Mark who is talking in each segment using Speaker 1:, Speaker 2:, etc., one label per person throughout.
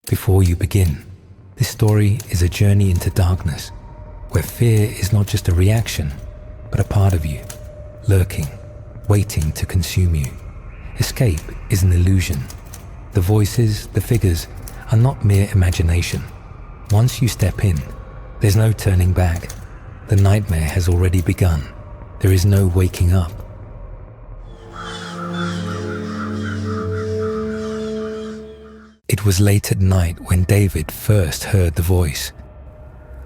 Speaker 1: Before you begin, this story is a journey into darkness, where fear is not just a reaction, but a part of you, lurking, waiting to consume you. Escape is an illusion. The voices, the figures, are not mere imagination. Once you step in, there's no turning back. The nightmare has already begun. There is no waking up. It was late at night when David first heard the voice.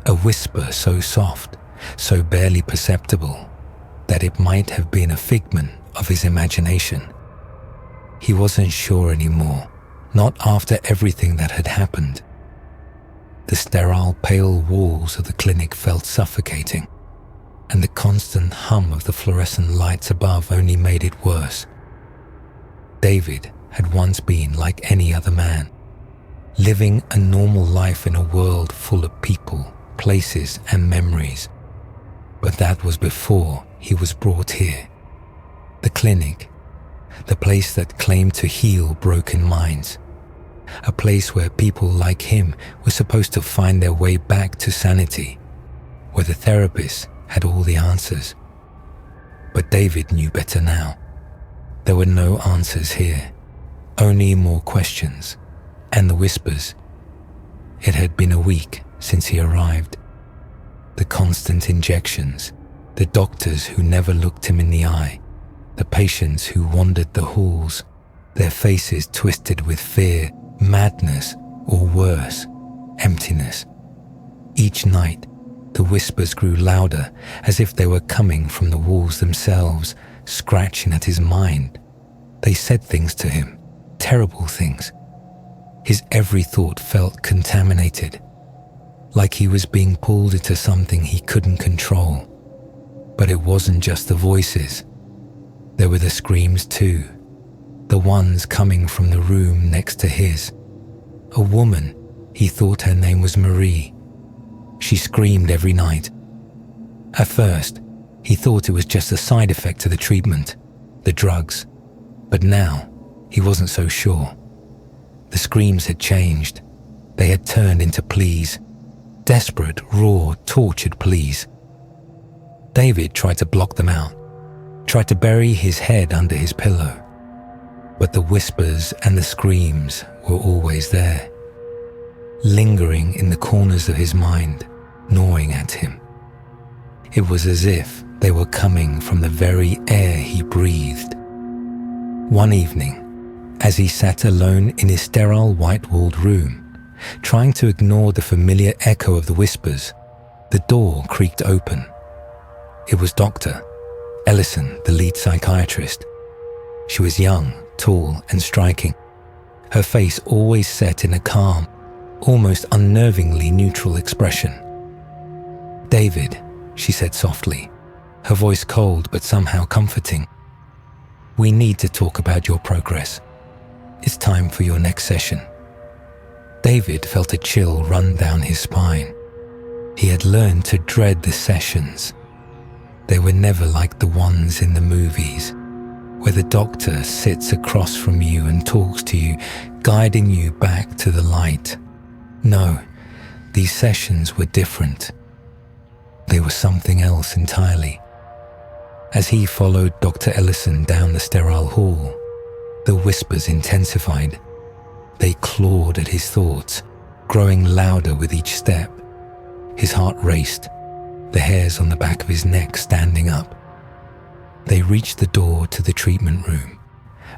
Speaker 1: A whisper so soft, so barely perceptible, that it might have been a figment of his imagination. He wasn't sure anymore, not after everything that had happened. The sterile, pale walls of the clinic felt suffocating, and the constant hum of the fluorescent lights above only made it worse. David had once been like any other man, living a normal life in a world full of people, places, and memories. But that was before he was brought here. The clinic, the place that claimed to heal broken minds. A place where people like him were supposed to find their way back to sanity, where the therapist had all the answers. But David knew better now. There were no answers here, only more questions, and the whispers. It had been a week since he arrived. The constant injections, the doctors who never looked him in the eye, the patients who wandered the halls, their faces twisted with fear, madness, or worse, emptiness. Each night, the whispers grew louder, as if they were coming from the walls themselves, scratching at his mind. They said things to him, terrible things. His every thought felt contaminated, like he was being pulled into something he couldn't control. But it wasn't just the voices. There were the screams too, the ones coming from the room next to his. A woman, he thought her name was Marie. She screamed every night. At first, he thought it was just a side effect of the treatment, the drugs. But now, he wasn't so sure. The screams had changed. They had turned into pleas. Desperate, raw, tortured pleas. David tried to block them out, tried to bury his head under his pillow. But the whispers and the screams were always there, lingering in the corners of his mind, gnawing at him. It was as if they were coming from the very air he breathed. One evening, as he sat alone in his sterile white-walled room, trying to ignore the familiar echo of the whispers, the door creaked open. It was Dr. Ellison, the lead psychiatrist. She was young, tall, and striking, her face always set in a calm, almost unnervingly neutral expression. "David," she said softly, her voice cold but somehow comforting. "We need to talk about your progress. It's time for your next session." David felt a chill run down his spine. He had learned to dread the sessions. They were never like the ones in the movies, where the doctor sits across from you and talks to you, guiding you back to the light. No, these sessions were different. They were something else entirely. As he followed Dr. Ellison down the sterile hall, the whispers intensified. They clawed at his thoughts, growing louder with each step. His heart raced, the hairs on the back of his neck standing up. They reached the door to the treatment room,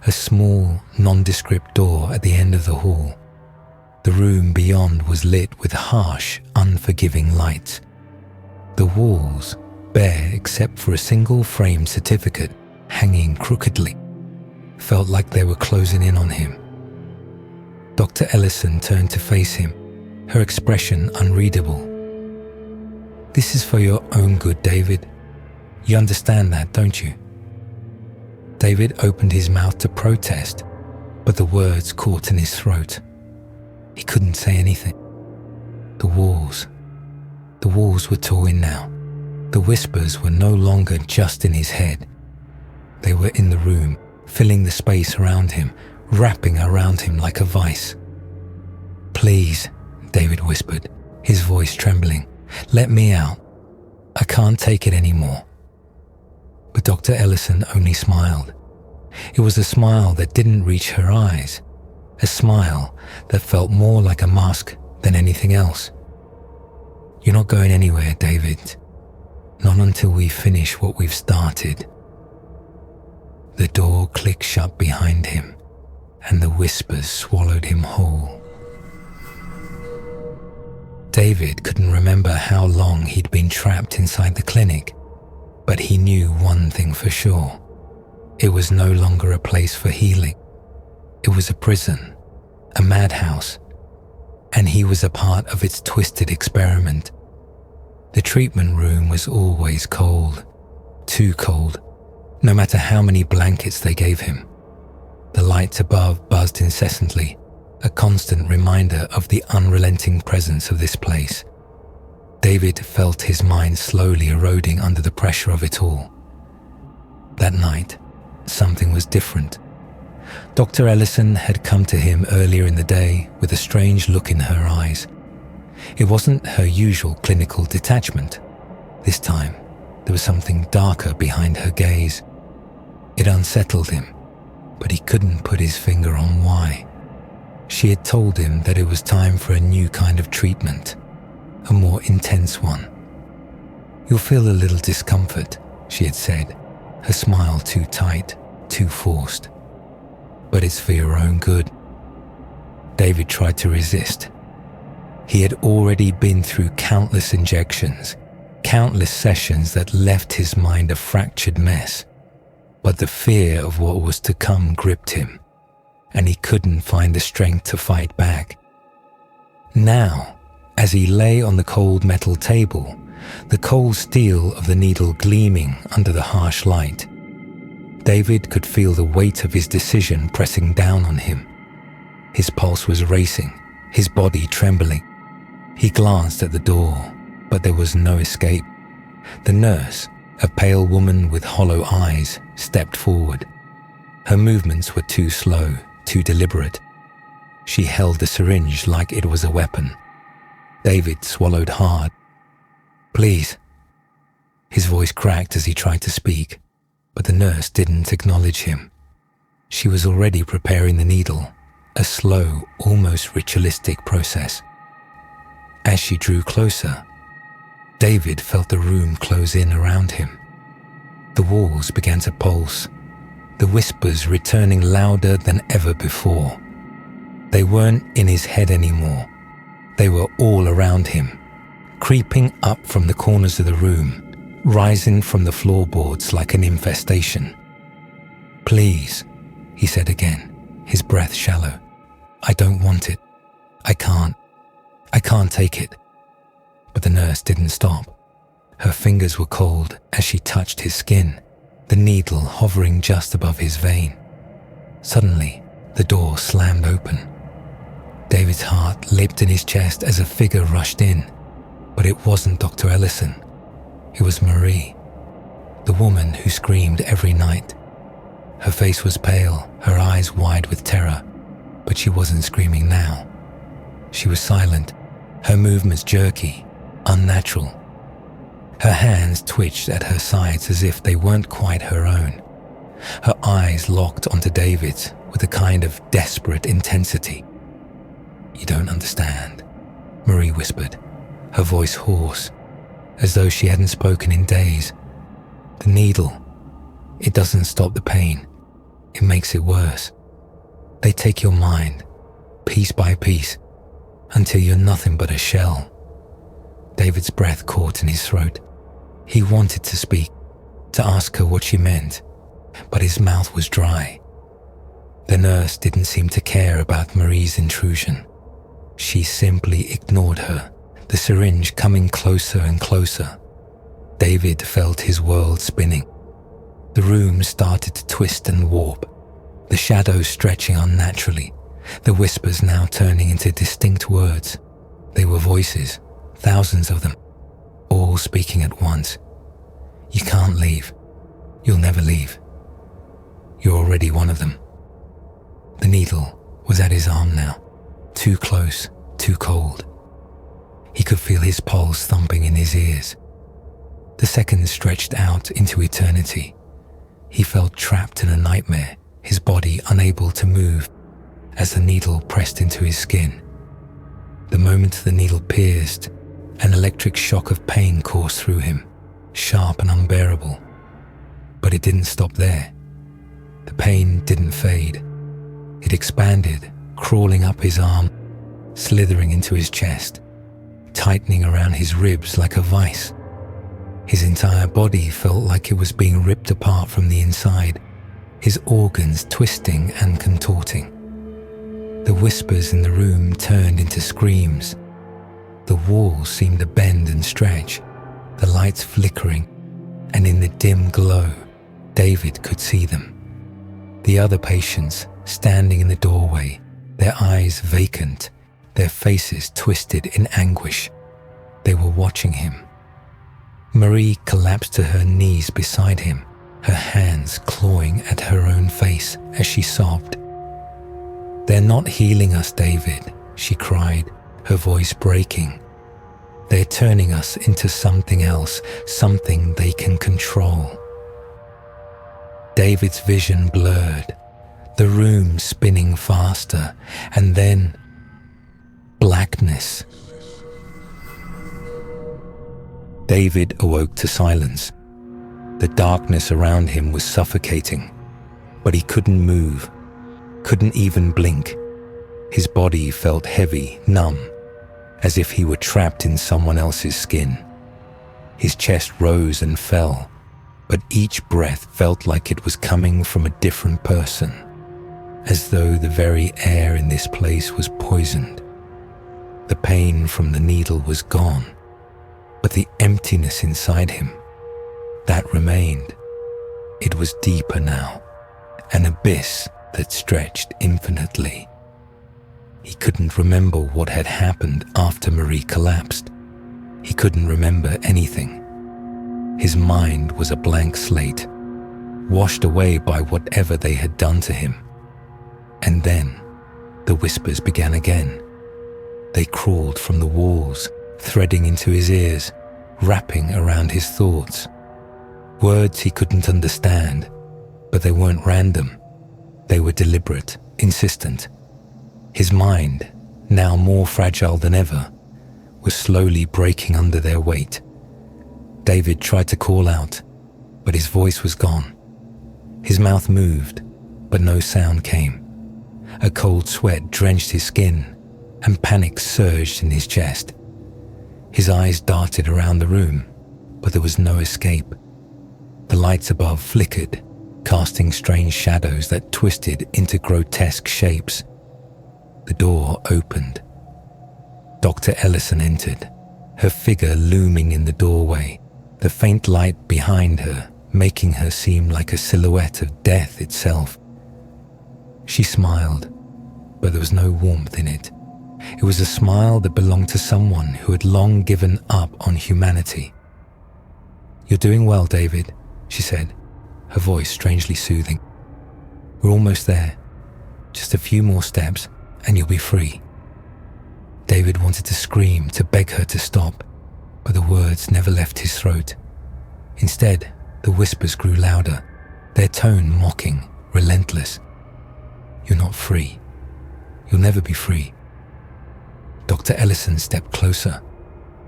Speaker 1: a small, nondescript door at the end of the hall. The room beyond was lit with harsh, unforgiving lights. The walls, bare except for a single framed certificate hanging crookedly, felt like they were closing in on him. Dr. Ellison turned to face him, her expression unreadable. "This is for your own good, David. You understand that, don't you?" David opened his mouth to protest, but the words caught in his throat. He couldn't say anything. The walls were torn now. The whispers were no longer just in his head. They were in the room, filling the space around him, wrapping around him like a vice. "Please," David whispered, his voice trembling. "Let me out. I can't take it anymore." But Dr. Ellison only smiled. It was a smile that didn't reach her eyes, a smile that felt more like a mask than anything else. "You're not going anywhere, David. Not until we finish what we've started." The door clicked shut behind him, and the whispers swallowed him whole. David couldn't remember how long he'd been trapped inside the clinic, but he knew one thing for sure. It was no longer a place for healing. It was a prison, a madhouse, and he was a part of its twisted experiment. The treatment room was always cold, too cold, no matter how many blankets they gave him. The lights above buzzed incessantly, a constant reminder of the unrelenting presence of this place. David felt his mind slowly eroding under the pressure of it all. That night, something was different. Dr. Ellison had come to him earlier in the day with a strange look in her eyes. It wasn't her usual clinical detachment. This time, there was something darker behind her gaze. It unsettled him, but he couldn't put his finger on why. She had told him that it was time for a new kind of treatment, a more intense one. "You'll feel a little discomfort," she had said, her smile too tight, too forced. "But it's for your own good." David tried to resist. He had already been through countless injections, countless sessions that left his mind a fractured mess. But the fear of what was to come gripped him, and he couldn't find the strength to fight back. Now, as he lay on the cold metal table, the cold steel of the needle gleaming under the harsh light, David could feel the weight of his decision pressing down on him. His pulse was racing, his body trembling. He glanced at the door, but there was no escape. The nurse, a pale woman with hollow eyes, stepped forward. Her movements were too slow, too deliberate. She held the syringe like it was a weapon. David swallowed hard. "Please." His voice cracked as he tried to speak, but the nurse didn't acknowledge him. She was already preparing the needle, a slow, almost ritualistic process. As she drew closer, David felt the room close in around him. The walls began to pulse, the whispers returning louder than ever before. They weren't in his head anymore. They were all around him, creeping up from the corners of the room, rising from the floorboards like an infestation. "Please," he said again, his breath shallow. "I don't want it. I can't take it." But the nurse didn't stop. Her fingers were cold as she touched his skin, the needle hovering just above his vein. Suddenly, the door slammed open. David's heart leapt in his chest as a figure rushed in, but it wasn't Dr. Ellison. It was Marie, the woman who screamed every night. Her face was pale, her eyes wide with terror, but she wasn't screaming now. She was silent, her movements jerky, unnatural. Her hands twitched at her sides as if they weren't quite her own. Her eyes locked onto David's with a kind of desperate intensity. "You don't understand," Marie whispered, her voice hoarse, as though she hadn't spoken in days. "The needle, it doesn't stop the pain. It makes it worse. They take your mind, piece by piece, until you're nothing but a shell." David's breath caught in his throat. He wanted to speak, to ask her what she meant, but his mouth was dry. The nurse didn't seem to care about Marie's intrusion. She simply ignored her, the syringe coming closer and closer. David felt his world spinning. The room started to twist and warp, the shadows stretching unnaturally, the whispers now turning into distinct words. They were voices, thousands of them, all speaking at once. "You can't leave. You'll never leave. You're already one of them." The needle was at his arm now, too close, too cold. He could feel his pulse thumping in his ears. The seconds stretched out into eternity. He felt trapped in a nightmare, his body unable to move as the needle pressed into his skin. The moment the needle pierced, an electric shock of pain coursed through him, sharp and unbearable. But it didn't stop there. The pain didn't fade. It expanded, crawling up his arm, slithering into his chest, tightening around his ribs like a vice. His entire body felt like it was being ripped apart from the inside, his organs twisting and contorting. The whispers in the room turned into screams. The walls seemed to bend and stretch, the lights flickering, and in the dim glow, David could see them. The other patients standing in the doorway, their eyes vacant, their faces twisted in anguish. They were watching him. Marie collapsed to her knees beside him, her hands clawing at her own face as she sobbed. "They're not healing us, David," she cried, her voice breaking. "They're turning us into something else, something they can control." David's vision blurred, the room spinning faster, and then blackness. David awoke to silence. The darkness around him was suffocating, but he couldn't move, couldn't even blink. His body felt heavy, numb, as if he were trapped in someone else's skin. His chest rose and fell, but each breath felt like it was coming from a different person, as though the very air in this place was poisoned. The pain from the needle was gone, but the emptiness inside him, that remained. It was deeper now, an abyss that stretched infinitely. He couldn't remember what had happened after Marie collapsed. He couldn't remember anything. His mind was a blank slate, washed away by whatever they had done to him. And then the whispers began again. They crawled from the walls, threading into his ears, wrapping around his thoughts. Words he couldn't understand, but they weren't random. They were deliberate, insistent. His mind, now more fragile than ever, was slowly breaking under their weight. David tried to call out, but his voice was gone. His mouth moved, but no sound came. A cold sweat drenched his skin, and panic surged in his chest. His eyes darted around the room, but there was no escape. The lights above flickered, casting strange shadows that twisted into grotesque shapes. The door opened. Dr. Ellison entered, her figure looming in the doorway, the faint light behind her making her seem like a silhouette of death itself. She smiled, but there was no warmth in it. It was a smile that belonged to someone who had long given up on humanity. "You're doing well, David," she said, her voice strangely soothing. "We're almost there. Just a few more steps and you'll be free." David wanted to scream, to beg her to stop, but the words never left his throat. Instead, the whispers grew louder, their tone mocking, relentless. "You're not free. You'll never be free." Dr. Ellison stepped closer,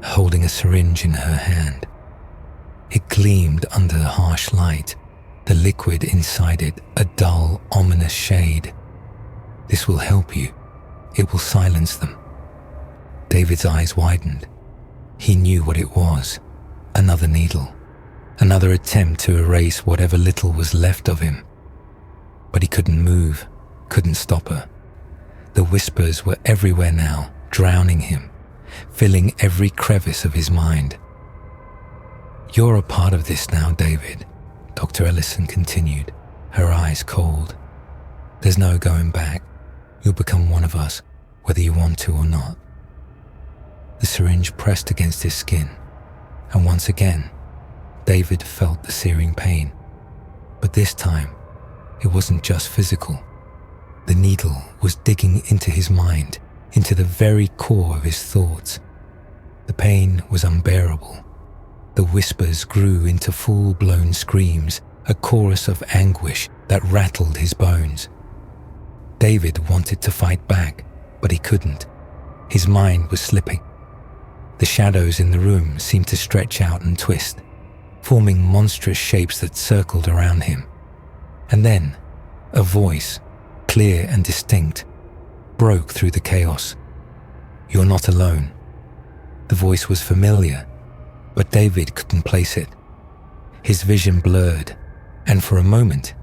Speaker 1: holding a syringe in her hand. It gleamed under the harsh light, the liquid inside it a dull, ominous shade. "This will help you. It will silence them." David's eyes widened. He knew what it was. Another needle. Another attempt to erase whatever little was left of him. But he couldn't move, couldn't stop her. The whispers were everywhere now, drowning him, filling every crevice of his mind. "You're a part of this now, David," Dr. Ellison continued, her eyes cold. "There's no going back. You'll become one of us, whether you want to or not." The syringe pressed against his skin, and once again, David felt the searing pain. But this time, it wasn't just physical. The needle was digging into his mind, into the very core of his thoughts. The pain was unbearable. The whispers grew into full-blown screams, a chorus of anguish that rattled his bones. David wanted to fight back, but he couldn't. His mind was slipping. The shadows in the room seemed to stretch out and twist, forming monstrous shapes that circled around him. And then, a voice, clear and distinct, broke through the chaos. "You're not alone." The voice was familiar, but David couldn't place it. His vision blurred, and for a moment,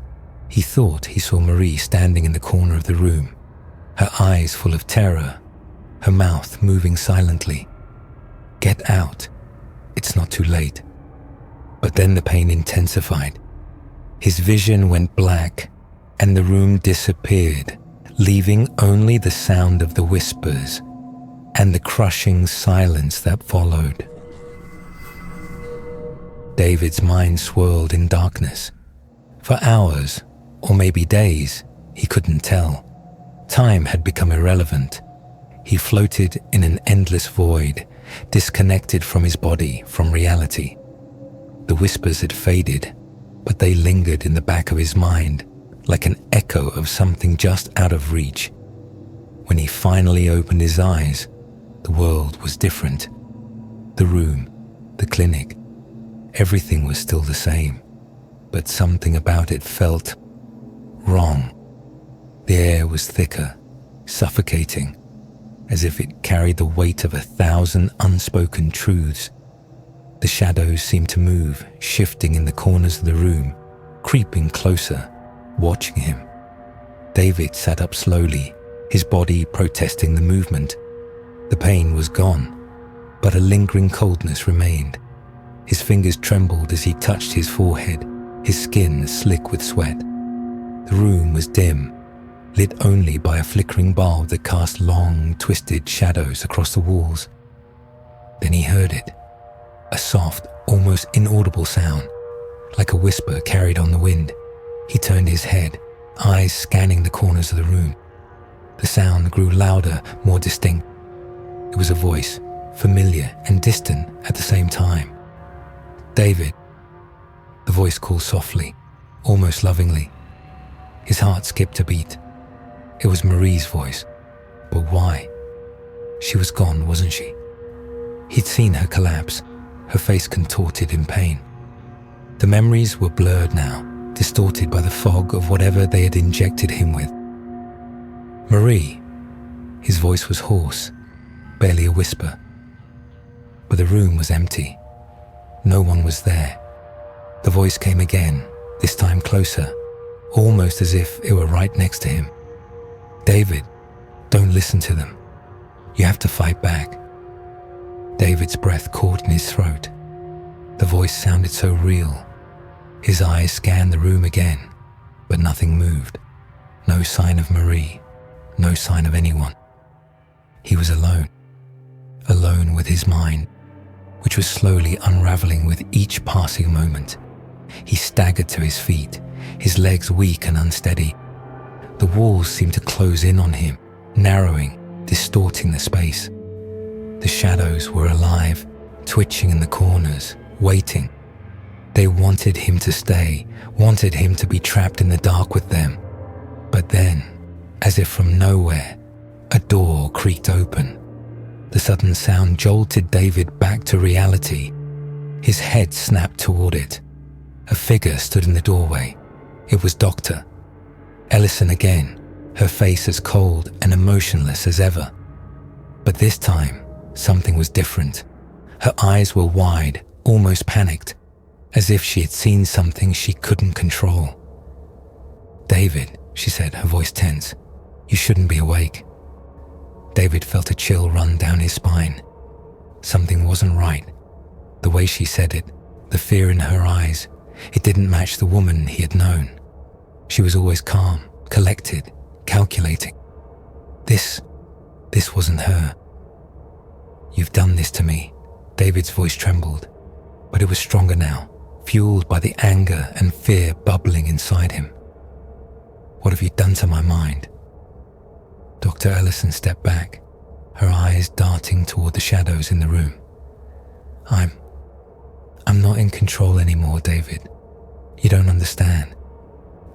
Speaker 1: he thought he saw Marie standing in the corner of the room, her eyes full of terror, her mouth moving silently. "Get out. It's not too late." But then the pain intensified. His vision went black, and the room disappeared, leaving only the sound of the whispers and the crushing silence that followed. David's mind swirled in darkness. For hours, or maybe days, he couldn't tell. Time had become irrelevant. He floated in an endless void, disconnected from his body, from reality. The whispers had faded, but they lingered in the back of his mind, like an echo of something just out of reach. When he finally opened his eyes, the world was different. The room, the clinic, everything was still the same, but something about it felt wrong. The air was thicker, suffocating, as if it carried the weight of 1,000 unspoken truths. The shadows seemed to move, shifting in the corners of the room, creeping closer, watching him. David sat up slowly, his body protesting the movement. The pain was gone, but a lingering coldness remained. His fingers trembled as he touched his forehead, his skin slick with sweat. The room was dim, lit only by a flickering bulb that cast long, twisted shadows across the walls. Then he heard it, a soft, almost inaudible sound, like a whisper carried on the wind. He turned his head, eyes scanning the corners of the room. The sound grew louder, more distinct. It was a voice, familiar and distant at the same time. "David." The voice called softly, almost lovingly. His heart skipped a beat. It was Marie's voice. But why? She was gone, wasn't she? He'd seen her collapse, her face contorted in pain. The memories were blurred now, distorted by the fog of whatever they had injected him with. "Marie." His voice was hoarse, barely a whisper. But the room was empty. No one was there. The voice came again, this time closer, almost as if it were right next to him. "David, don't listen to them. You have to fight back." David's breath caught in his throat. The voice sounded so real. His eyes scanned the room again, but nothing moved. No sign of Marie, no sign of anyone. He was alone, alone with his mind, which was slowly unraveling with each passing moment. He staggered to his feet, his legs weak and unsteady. The walls seemed to close in on him, narrowing, distorting the space. The shadows were alive, twitching in the corners, waiting. They wanted him to stay, wanted him to be trapped in the dark with them. But then, as if from nowhere, a door creaked open. The sudden sound jolted David back to reality. His head snapped toward it. A figure stood in the doorway. It was Dr. Ellison again, her face as cold and emotionless as ever. But this time, something was different. Her eyes were wide, almost panicked, as if she had seen something she couldn't control. "David," she said, her voice tense, "you shouldn't be awake." David felt a chill run down his spine. Something wasn't right. The way she said it, the fear in her eyes, it didn't match the woman he had known. She was always calm, collected, calculating. This wasn't her. "You've done this to me." David's voice trembled, but it was stronger now, fueled by the anger and fear bubbling inside him. "What have you done to my mind?" Dr. Ellison stepped back, her eyes darting toward the shadows in the room. I'm not in control anymore, David. You don't understand.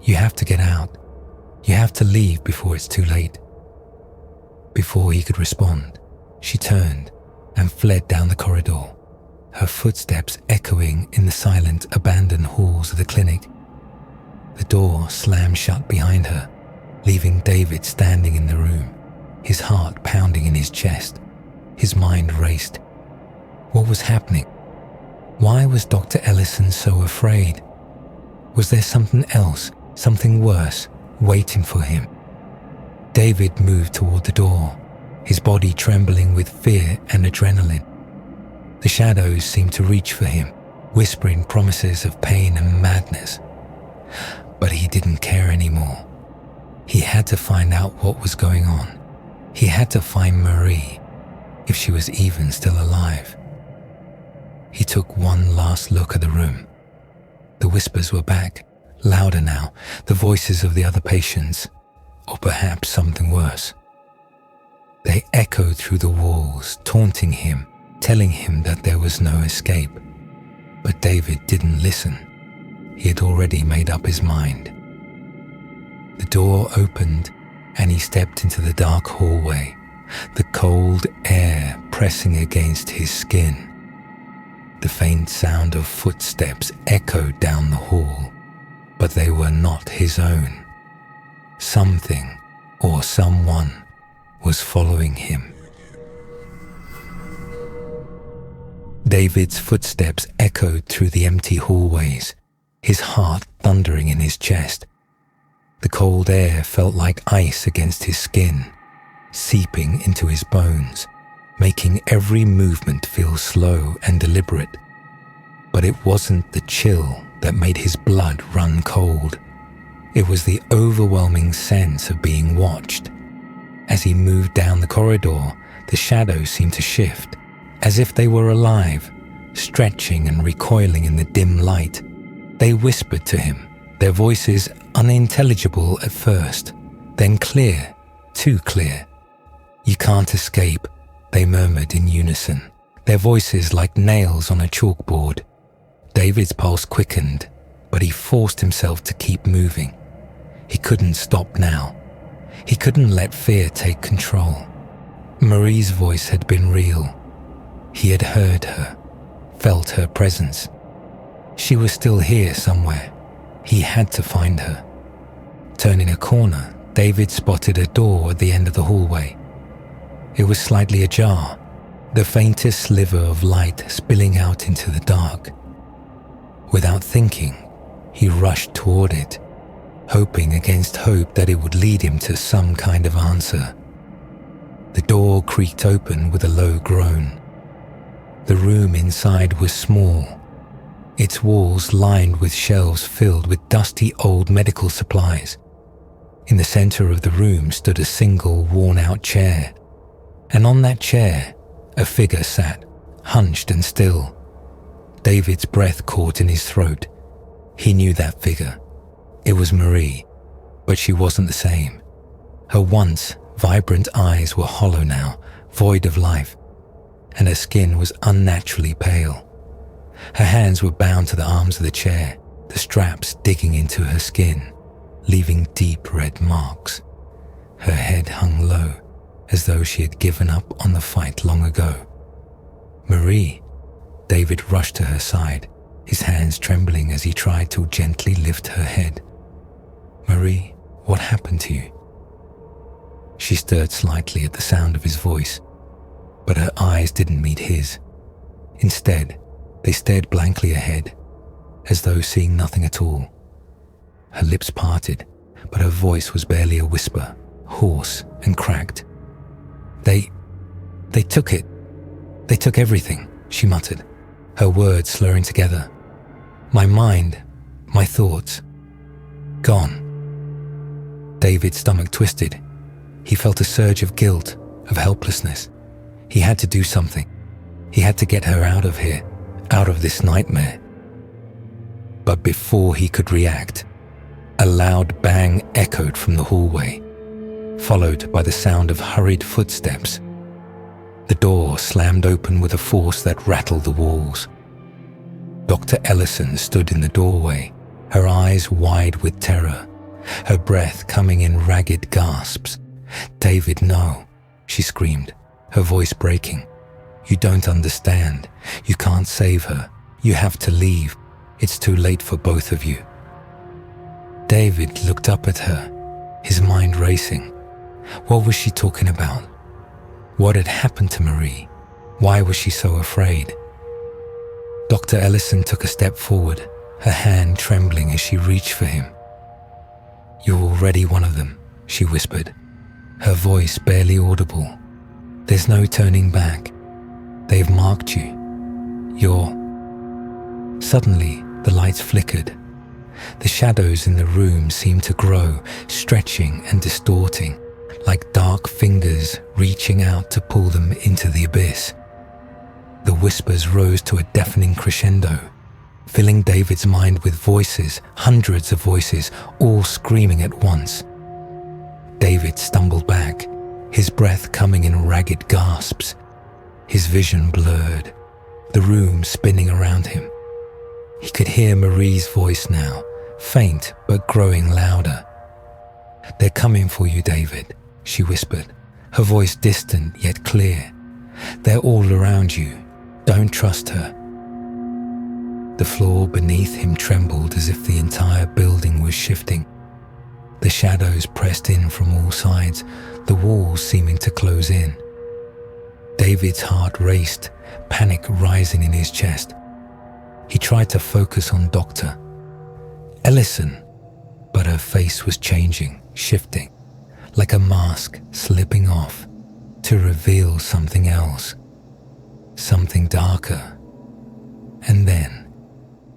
Speaker 1: You have to get out. You have to leave before it's too late. Before he could respond, she turned and fled down the corridor, her footsteps echoing in the silent, abandoned halls of the clinic. The door slammed shut behind her, leaving David standing in the room, his heart pounding in his chest. His mind raced. What was happening? Why was Dr. Ellison so afraid? Was there something else, something worse, waiting for him? David moved toward the door, his body trembling with fear and adrenaline. The shadows seemed to reach for him, whispering promises of pain and madness. But he didn't care anymore. He had to find out what was going on. He had to find Marie, if she was even still alive. He took one last look at the room. The whispers were back, louder now, the voices of the other patients, or perhaps something worse. They echoed through the walls, taunting him, telling him that there was no escape. But David didn't listen. He had already made up his mind. The door opened and he stepped into the dark hallway, the cold air pressing against his skin. The faint sound of footsteps echoed down the hall, but they were not his own. Something or someone was following him. David's footsteps echoed through the empty hallways, his heart thundering in his chest. The cold air felt like ice against his skin, seeping into his bones, making every movement feel slow and deliberate. But it wasn't the chill that made his blood run cold. It was the overwhelming sense of being watched. As he moved down the corridor, the shadows seemed to shift, as if they were alive, stretching and recoiling in the dim light. They whispered to him, their voices unintelligible at first, then clear, too clear. "You can't escape," they murmured in unison, their voices like nails on a chalkboard. David's pulse quickened, but he forced himself to keep moving. He couldn't stop now. He couldn't let fear take control. Marie's voice had been real. He had heard her, felt her presence. She was still here somewhere. He had to find her. Turning a corner, David spotted a door at the end of the hallway. It was slightly ajar, the faintest sliver of light spilling out into the dark. Without thinking, he rushed toward it, hoping against hope that it would lead him to some kind of answer. The door creaked open with a low groan. The room inside was small, its walls lined with shelves filled with dusty old medical supplies. In the center of the room stood a single worn-out chair, and on that chair, a figure sat, hunched and still. David's breath caught in his throat. He knew that figure. It was Marie, but she wasn't the same. Her once vibrant eyes were hollow now, void of life, and her skin was unnaturally pale. Her hands were bound to the arms of the chair, the straps digging into her skin, leaving deep red marks. Her head hung low, as though she had given up on the fight long ago. "Marie!" David rushed to her side, his hands trembling as he tried to gently lift her head. "Marie, what happened to you?" She stirred slightly at the sound of his voice, but her eyes didn't meet his. Instead, they stared blankly ahead, as though seeing nothing at all. Her lips parted, but her voice was barely a whisper, hoarse and cracked. They took it. They took everything," she muttered, her words slurring together. "My mind, my thoughts, gone." David's stomach twisted. He felt a surge of guilt, of helplessness. He had to do something. He had to get her out of here, out of this nightmare. But before he could react, a loud bang echoed from the hallway, followed by the sound of hurried footsteps. The door slammed open with a force that rattled the walls. Dr. Ellison stood in the doorway, her eyes wide with terror, her breath coming in ragged gasps. "David, no," she screamed, her voice breaking. "You don't understand. You can't save her. You have to leave. It's too late for both of you." David looked up at her, his mind racing. What was she talking about? What had happened to Marie? Why was she so afraid? Dr. Ellison took a step forward, her hand trembling as she reached for him. "You're already one of them," she whispered, her voice barely audible. "There's no turning back. They've marked you. You're..." Suddenly, the lights flickered. The shadows in the room seemed to grow, stretching and distorting, like dark fingers reaching out to pull them into the abyss. The whispers rose to a deafening crescendo, filling David's mind with voices, hundreds of voices, all screaming at once. David stumbled back, his breath coming in ragged gasps, his vision blurred, the room spinning around him. He could hear Marie's voice now, faint but growing louder. "They're coming for you, David," she whispered, her voice distant yet clear. "They're all around you. Don't trust her." The floor beneath him trembled as if the entire building was shifting. The shadows pressed in from all sides, the walls seeming to close in. David's heart raced, panic rising in his chest. He tried to focus on Dr. Ellison, but her face was changing, shifting, like a mask slipping off to reveal something else, something darker. And then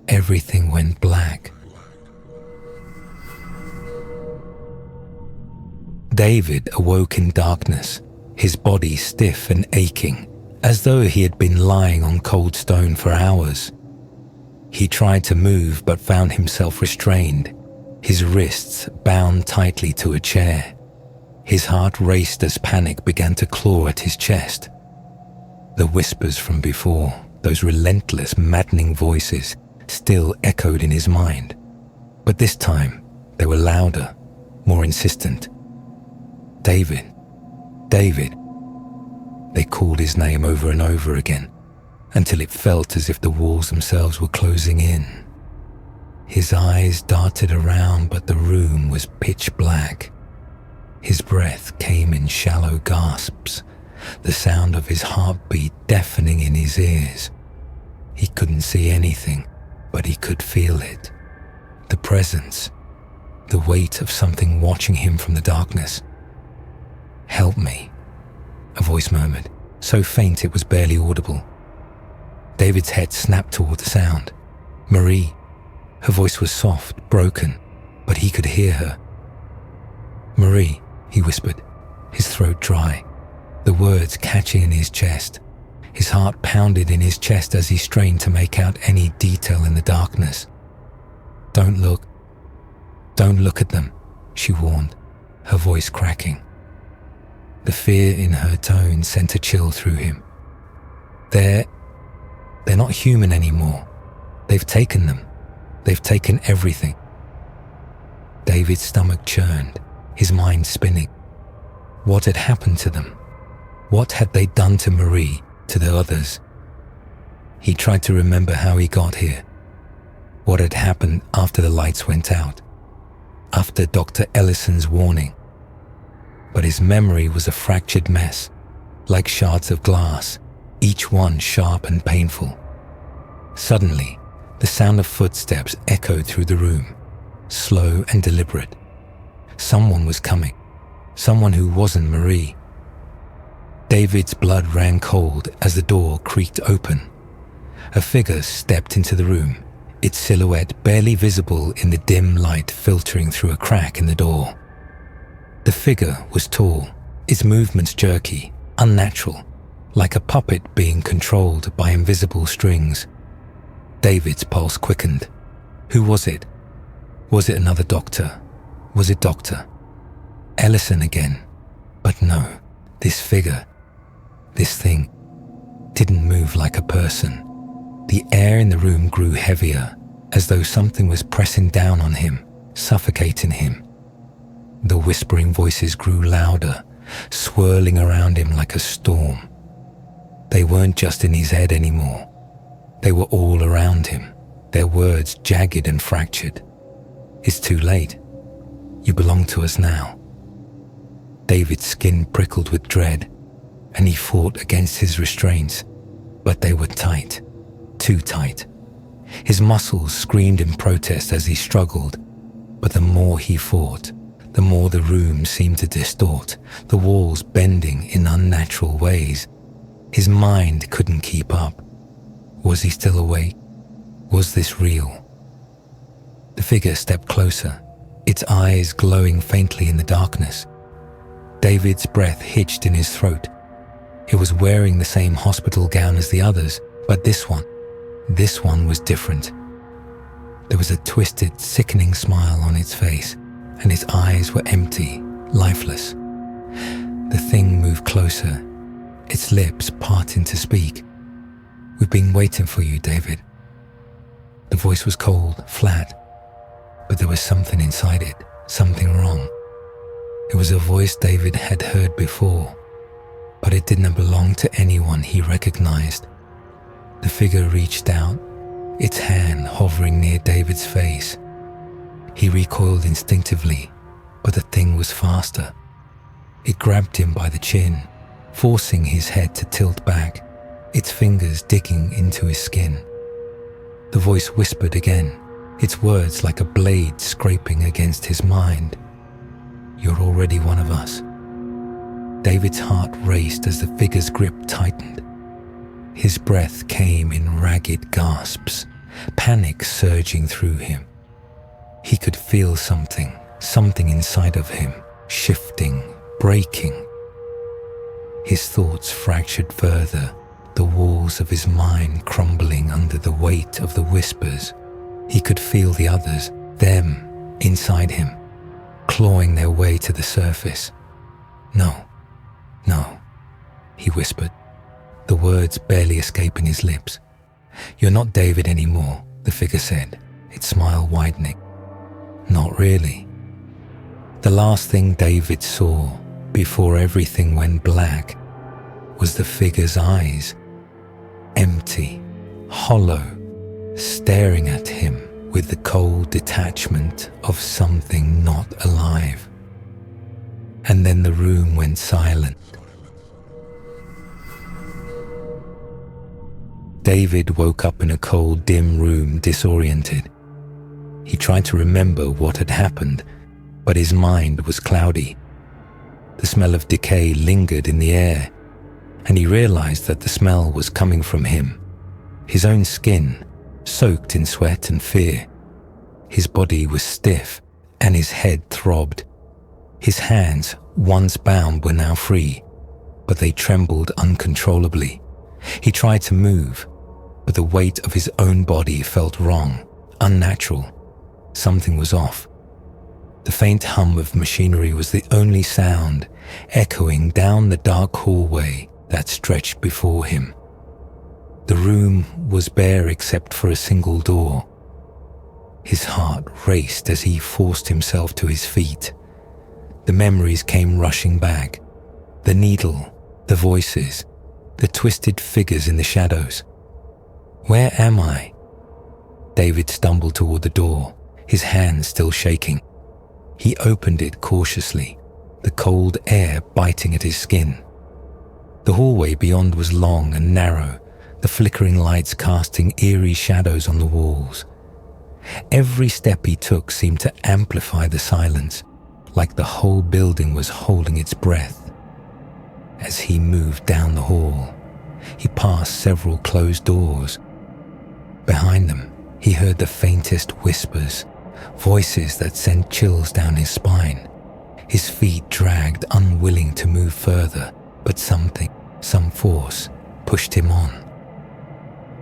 Speaker 1: everything went black. David awoke in darkness, his body stiff and aching, as though he had been lying on cold stone for hours. He tried to move but found himself restrained, his wrists bound tightly to a chair. His heart raced as panic began to claw at his chest. The whispers from before, those relentless, maddening voices, still echoed in his mind. But this time, they were louder, more insistent. "David, David." They called his name over and over again, until it felt as if the walls themselves were closing in. His eyes darted around, but the room was pitch black. His breath came in shallow gasps, the sound of his heartbeat deafening in his ears. He couldn't see anything, but he could feel it. The presence, the weight of something watching him from the darkness. "Help me," a voice murmured, so faint it was barely audible. David's head snapped toward the sound. Marie. Her voice was soft, broken, but he could hear her. "Marie," he whispered, his throat dry, the words catching in his chest. His heart pounded in his chest as he strained to make out any detail in the darkness. Don't look at them," she warned, her voice cracking. The fear in her tone sent a chill through him. They're not human anymore. They've taken them. They've taken everything. David's stomach churned, his mind spinning. What had happened to them? What had they done to Marie, to the others? He tried to remember how he got here. What had happened after the lights went out, after Dr. Ellison's warning. But his memory was a fractured mess, like shards of glass, each one sharp and painful. Suddenly, the sound of footsteps echoed through the room, slow and deliberate. Someone was coming, someone who wasn't Marie. David's blood ran cold as the door creaked open. A figure stepped into the room, its silhouette barely visible in the dim light filtering through a crack in the door. The figure was tall, its movements jerky, unnatural, like a puppet being controlled by invisible strings. David's pulse quickened. Who was it? Was it another doctor? Was it Dr. Ellison again? But no, this figure. This thing didn't move like a person. The air in the room grew heavier, as though something was pressing down on him, suffocating him. The whispering voices grew louder, swirling around him like a storm. They weren't just in his head anymore. They were all around him, their words jagged and fractured. "It's too late. You belong to us now." David's skin prickled with dread, and he fought against his restraints, but they were tight, too tight. His muscles screamed in protest as he struggled, but the more he fought, the more the room seemed to distort, the walls bending in unnatural ways. His mind couldn't keep up. Was he still awake? Was this real? The figure stepped closer, its eyes glowing faintly in the darkness. David's breath hitched in his throat. It was wearing the same hospital gown as the others, but this one was different. There was a twisted, sickening smile on its face, and its eyes were empty, lifeless. The thing moved closer, its lips parting to speak. "We've been waiting for you, David." The voice was cold, flat, but there was something inside it, something wrong. It was a voice David had heard before, but it didn't belong to anyone he recognized. The figure reached out, its hand hovering near David's face. He recoiled instinctively, but the thing was faster. It grabbed him by the chin, forcing his head to tilt back, its fingers digging into his skin. The voice whispered again, its words like a blade scraping against his mind. "You're already one of us." David's heart raced as the figure's grip tightened. His breath came in ragged gasps, panic surging through him. He could feel something inside of him, shifting, breaking. His thoughts fractured further, the walls of his mind crumbling under the weight of the whispers. He could feel the others, them, inside him, clawing their way to the surface. No, he whispered, the words barely escaping his lips. "You're not David anymore," the figure said, its smile widening. "Not really." The last thing David saw before everything went black was the figure's eyes, empty, hollow, staring at him with the cold detachment of something not alive. And then the room went silent. David woke up in a cold, dim room, disoriented. He tried to remember what had happened, but his mind was cloudy. The smell of decay lingered in the air, and he realized that the smell was coming from him, his own skin, soaked in sweat and fear. His body was stiff, and his head throbbed. His hands, once bound, were now free, but they trembled uncontrollably. He tried to move, but the weight of his own body felt wrong, unnatural. Something was off. The faint hum of machinery was the only sound, echoing down the dark hallway that stretched before him. The room was bare except for a single door. His heart raced as he forced himself to his feet. The memories came rushing back. The needle, the voices, the twisted figures in the shadows. Where am I? David stumbled toward the door, his hands still shaking. He opened it cautiously, the cold air biting at his skin. The hallway beyond was long and narrow, the flickering lights casting eerie shadows on the walls. Every step he took seemed to amplify the silence, like the whole building was holding its breath. As he moved down the hall, he passed several closed doors. Behind them, he heard the faintest whispers, voices that sent chills down his spine. His feet dragged, unwilling to move further, but something, some force, pushed him on.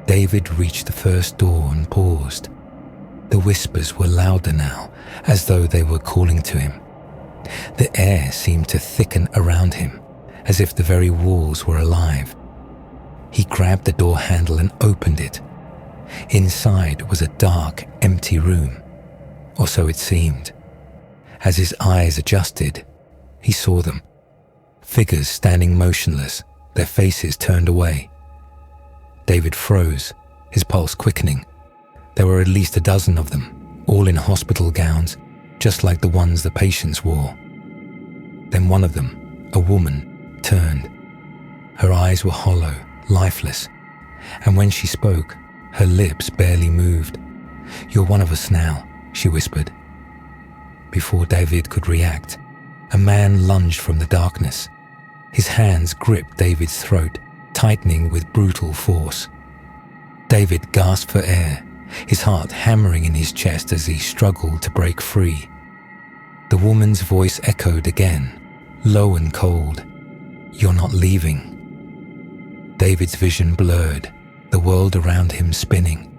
Speaker 1: David reached the first door and paused. The whispers were louder now, as though they were calling to him. The air seemed to thicken around him, as if the very walls were alive. He grabbed the door handle and opened it. Inside was a dark, empty room, or so it seemed. As his eyes adjusted, he saw them. Figures standing motionless, their faces turned away. David froze, his pulse quickening. There were at least a dozen of them, all in hospital gowns, just like the ones the patients wore. Then one of them, a woman, turned. Her eyes were hollow, lifeless, and when she spoke, her lips barely moved. "You're one of us now," she whispered. Before David could react, a man lunged from the darkness. His hands gripped David's throat, tightening with brutal force. David gasped for air, his heart hammering in his chest as he struggled to break free. The woman's voice echoed again, low and cold. "You're not leaving." David's vision blurred, the world around him spinning.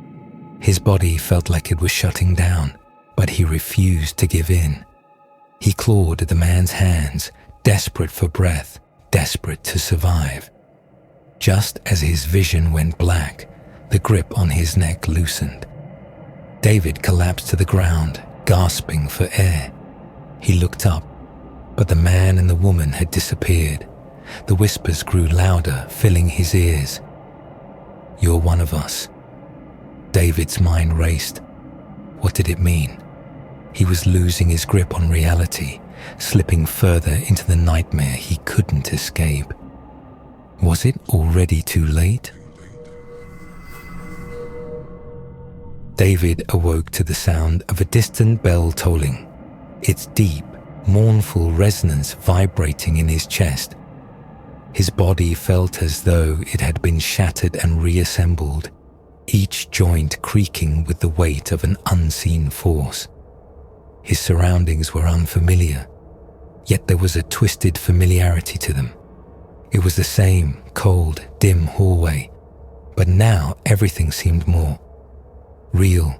Speaker 1: His body felt like it was shutting down, but he refused to give in. He clawed at the man's hands, desperate for breath, desperate to survive. Just as his vision went black, the grip on his neck loosened. David collapsed to the ground, gasping for air. He looked up, but the man and the woman had disappeared. The whispers grew louder, filling his ears. "You're one of us." David's mind raced. What did it mean? He was losing his grip on reality, slipping further into the nightmare he couldn't escape. Was it already too late? David awoke to the sound of a distant bell tolling, its deep, mournful resonance vibrating in his chest. His body felt as though it had been shattered and reassembled, each joint creaking with the weight of an unseen force. His surroundings were unfamiliar, yet there was a twisted familiarity to them. It was the same cold, dim hallway, but now everything seemed more real,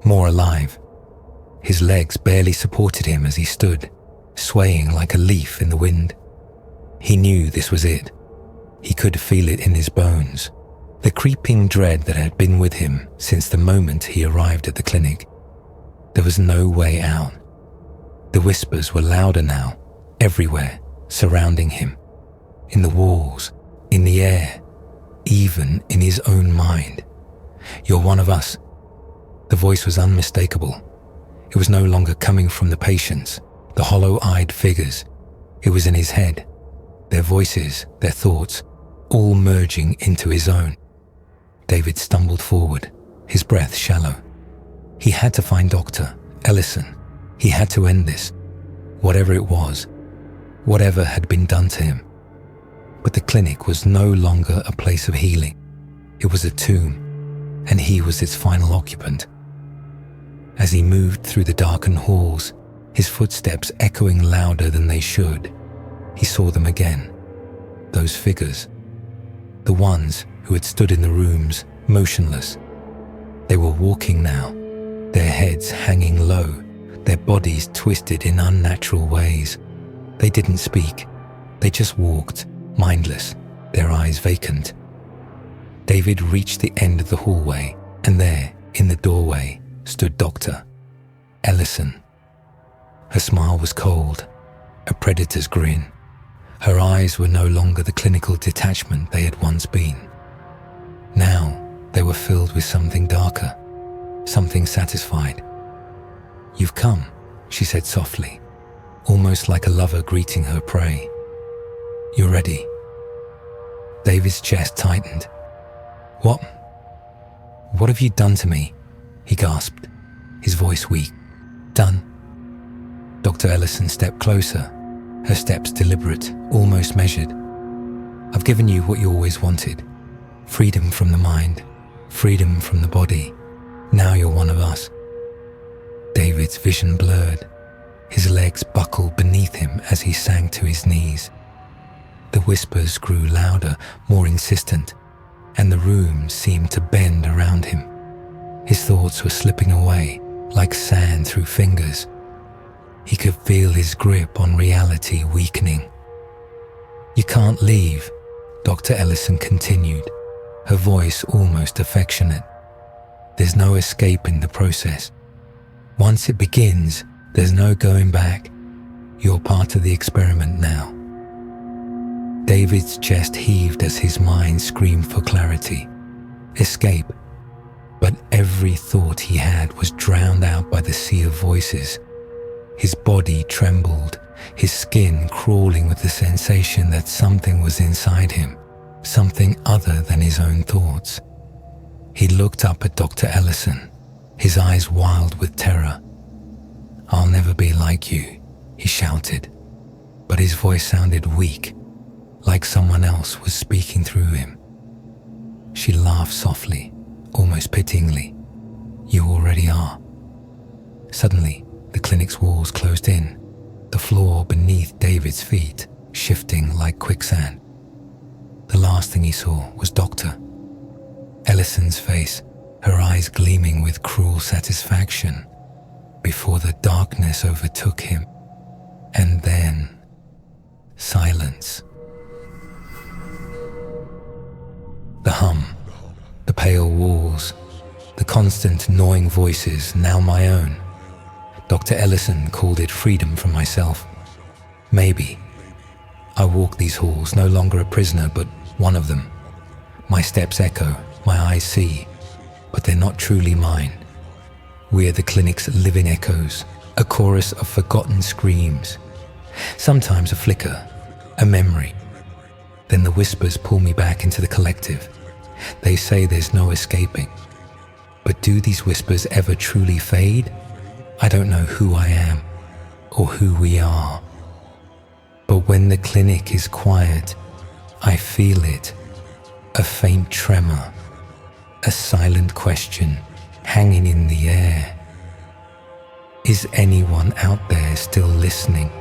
Speaker 1: more alive. His legs barely supported him as he stood, swaying like a leaf in the wind. He knew this was it. He could feel it in his bones, the creeping dread that had been with him since the moment he arrived at the clinic. There was no way out. The whispers were louder now, everywhere, surrounding him, in the walls, in the air, even in his own mind. "You're one of us." The voice was unmistakable. It was no longer coming from the patients, the hollow-eyed figures. It was in his head, their voices, their thoughts, all merging into his own. David stumbled forward, his breath shallow. He had to find Dr. Ellison. He had to end this, whatever it was, whatever had been done to him. But the clinic was no longer a place of healing. It was a tomb, and he was its final occupant. As he moved through the darkened halls, his footsteps echoing louder than they should, he saw them again. Those figures, the ones who had stood in the rooms, motionless. They were walking now, their heads hanging low, their bodies twisted in unnatural ways. They didn't speak. They just walked, mindless, their eyes vacant. David reached the end of the hallway, and there, in the doorway, stood Dr. Ellison. Her smile was cold, a predator's grin. Her eyes were no longer the clinical detachment they had once been. Now, they were filled with something darker, something satisfied. "You've come," she said softly, almost like a lover greeting her prey. "You're ready." David's chest tightened. What have you done to me?" he gasped, his voice weak. "Done?" Dr. Ellison stepped closer, her steps deliberate, almost measured. "I've given you what you always wanted. Freedom from the mind, freedom from the body. Now you're one of us." David's vision blurred. His legs buckled beneath him as he sank to his knees. The whispers grew louder, more insistent, and the room seemed to bend around him. His thoughts were slipping away, like sand through fingers. He could feel his grip on reality weakening. You can't leave, Dr. Ellison continued, her voice almost affectionate. There's no escaping the process. Once it begins, there's no going back. You're part of the experiment now. David's chest heaved as his mind screamed for clarity. Escape. But every thought he had was drowned out by the sea of voices. His body trembled, his skin crawling with the sensation that something was inside him, something other than his own thoughts. He looked up at Dr. Ellison, his eyes wild with terror. "I'll never be like you," he shouted, but his voice sounded weak, like someone else was speaking through him. She laughed softly, almost pityingly. "You already are." Suddenly, the clinic's walls closed in, the floor beneath David's feet shifting like quicksand. The last thing he saw was Dr. Ellison's face, her eyes gleaming with cruel satisfaction, before the darkness overtook him. And then, silence. The hum, the pale walls, the constant gnawing voices, now my own. Dr. Ellison called it freedom from myself. Maybe. I walk these halls, no longer a prisoner, but one of them. My steps echo, my eyes see, but they're not truly mine. We're the clinic's living echoes, a chorus of forgotten screams. Sometimes a flicker, a memory. Then the whispers pull me back into the collective. They say there's no escaping. But do these whispers ever truly fade? I don't know who I am or who we are. But when the clinic is quiet, I feel it. A faint tremor, a silent question hanging in the air. Is anyone out there still listening?